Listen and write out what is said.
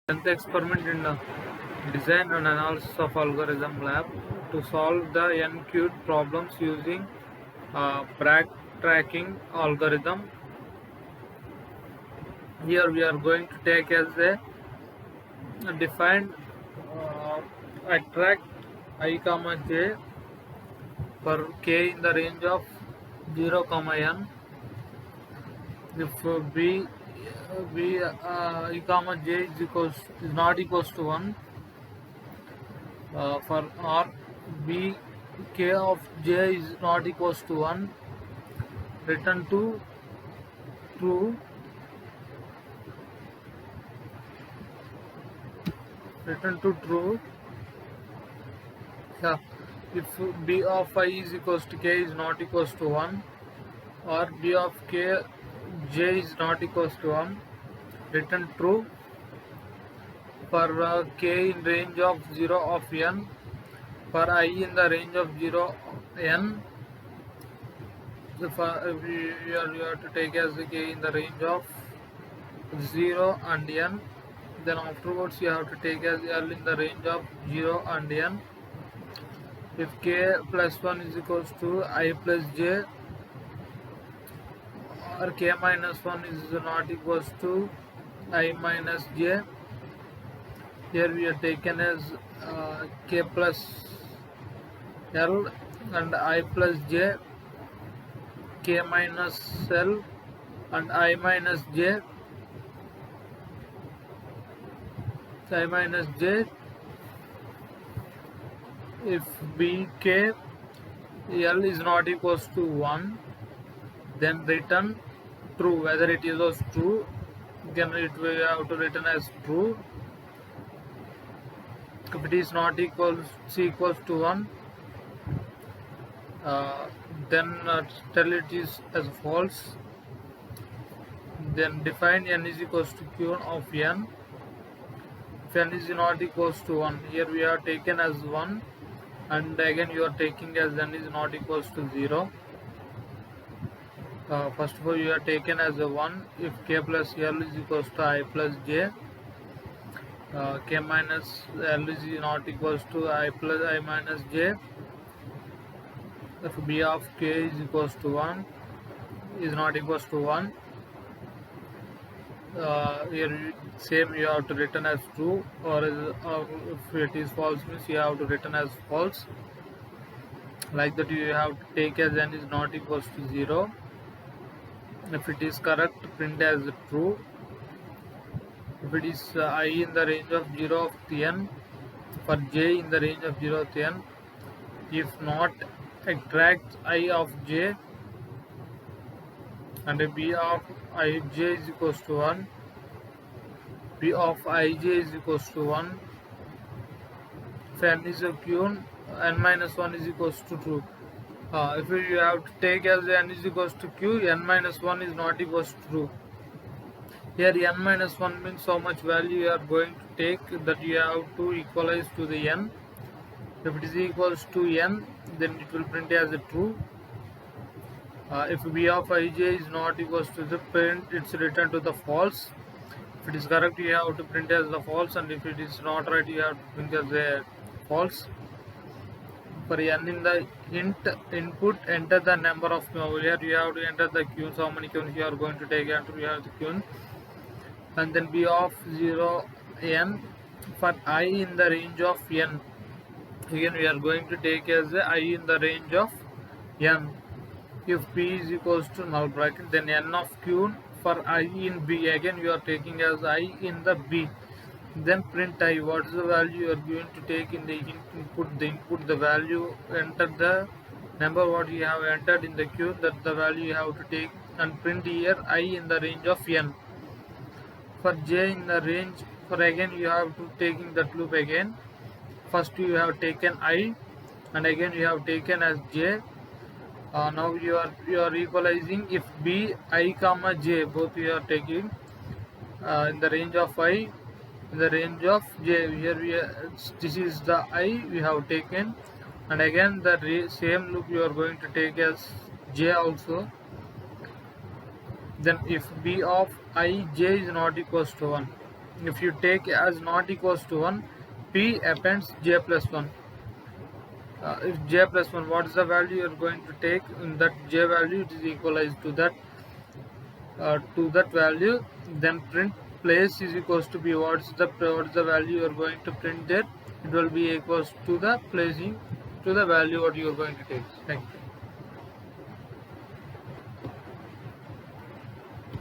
10th experiment in design and analysis of algorithm lab to solve the n-cubed problems using backtracking algorithm. Here we are going to take as a defined attract I comma j for k in the range of 0 comma n. If b I comma j is not equals to 1, for or b k of j is not equals to 1, return to true. Yeah. If b of I is equals to k is not equals to 1, or b of k j is not equals to 1, return true. For k in range of 0 of n, for I in the range of 0 n, you have to take as k in the range of 0 and n. Then afterwards you have to take as l in the range of 0 and n. If k plus 1 is equals to I plus j, or k minus 1 is not equals to I minus j, here we are taken as k plus l and I plus j, k minus l and I minus j, I minus j. If bk l is not equals to 1, then return true. Whether it is true, then it will have to return as true. If it is not equals to 1, then tell it is as false. Then define n is equals to q of n. If n is not equals to 1, here we are taken as 1, and again you are taking as n is not equals to 0. First of all, you are taken as a 1 if k plus l is equals to I plus j, k minus l is not equals to I plus I minus j. If b of k is equals to 1 is not equals to 1, here same you have to return as true, or if it is false means you have to return as false. Like that you have to take as n is not equals to 0. If it is correct, print as true. If it is I in the range of 0 of n, for j in the range of 0 to n, if not, extract I of j, and b of ij is equals to 1, b of ij is equals to 1. If n is a q, n minus 1 is equals to true. If you have to take as n is equals to q, n minus 1 is not equals to true. Here n minus 1 means how much value you are going to take, that you have to equalize to the n. If it is equals to n, then it will print as a true. If b of ij is not equals to the print, it's returned to the false. If it is correct, you have to print as the false, and if it is not right, you have to print as a false. For n in the int input, enter the number of here you have to enter the queues, how many queues you are going to take, and we have the queue. And then b of 0 n, for I in the range of n, again we are going to take as I in the range of n. If p is equals to null bracket, then n of q for I in b, again you are taking as I in the b. Then print I. What is the value you are going to take in the input? The value, enter the number what you have entered in the queue, that the value you have to take, and print here I in the range of n. For j in the range, for again you have to taking that loop again. First you have taken I, and again you have taken as j. Now you are equalizing. If b I comma j, both you are taking in the range of I, in the range of j. Here this is the I we have taken, and again the same loop you are going to take as j also. Then if b of I j is not equals to 1, If you take as not equals to 1, P appends j plus 1. If j plus 1, what is the value you are going to take in that j value? It is equalized to that value. Then print place is equals to b. What's the value you are going to print there? It will be equals to the placing to the value what you are going to take. Thank you.